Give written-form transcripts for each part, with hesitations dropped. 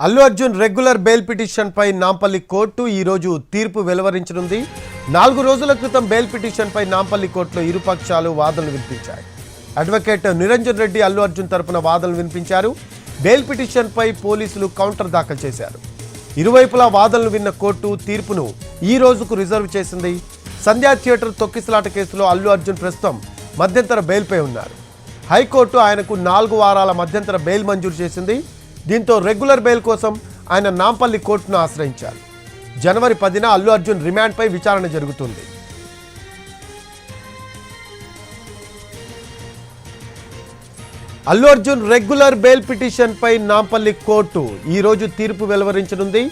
Allu Arjun regular bail పిటిషన్పై Nampally court ఈ రోజు తీర్పు వెలువరించనుంది. 4 రోజుల క్రితం బెయిల్ పిటిషన్పై నాంపల్లి కోర్టులో ఇరుపక్షాలు వాదనలు వినిపించాయి. అడ్వకేట్ నిరంజన్ రెడ్డి అల్లు అర్జున్ తరపున వాదనలు వినిపించారు. బెయిల్ పిటిషన్పై పోలీసులు కౌంటర్ దాఖలు చేశారు. ఇరువైపులా వాదనలు విన్న కోర్టు తీర్పును ఈ రోజుకు రిజర్వ్ చేసింది. సంధ్యా థియేటర్ తొక్కిసలాట కేసులో అల్లు అర్జున్ ప్రస్తుతం మధ్యంతర బెయిల్పై ఉన్నారు. హైకోర్టు ఆయనకు 4 వారాల మధ్యంతర బెయిల్ మంజూరు చేసింది. దీంతో రెగ్యులర్ బెయిల్ కోసం ఆయన నాంపల్లి కోర్టును ఆశ్రయించారు. జనవరి 10న అల్లు అర్జున్ రిమాండ్పై విచారణ జరుగుతుంది. అల్లు అర్జున్ రెగ్యులర్ బెయిల్ పిటిషన్పై నాంపల్లి కోర్టు ఈ రోజు తీర్పు వెలువరించనుంది.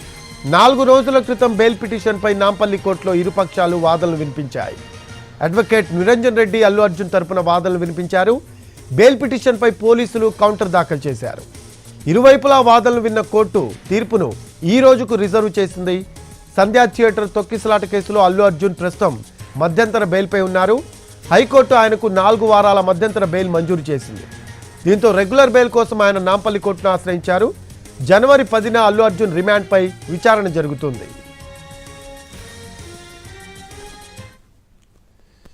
4 రోజుల క్రితం బెయిల్ పిటిషన్పై నాంపల్లి కోర్టులో ఇరుపక్షాలు వాదనలు వినిపించాయి. అడ్వకేట్ నిరంజన్ రెడ్డి అల్లు అర్జున్ తరపున వాదనలు వినిపించారు. బెయిల్ పిటిషన్పై పోలీసులు కౌంటర్ దాఖలు చేశారు. ఇరువైపులా వాదనలు విన్న కోర్టు తీర్పును ఈ రోజుకు రిజర్వ్ చేసింది. సంధ్యా థియేటర్ తొక్కిసలాట కేసులో అల్లు అర్జున్ ప్రస్తుతం మధ్యంతర బెయిల్పై ఉన్నారు. హైకోర్టు ఆయనకు 4 వారాల మధ్యంతర బెయిల్ మంజూరు చేసింది. దీంతో రెగ్యులర్ బెయిల్ కోసం ఆయన నాంపల్లి కోర్టును ఆశ్రయించారు. జనవరి 10న అల్లు అర్జున్ రిమాండ్పై విచారణ జరుగుతుంది.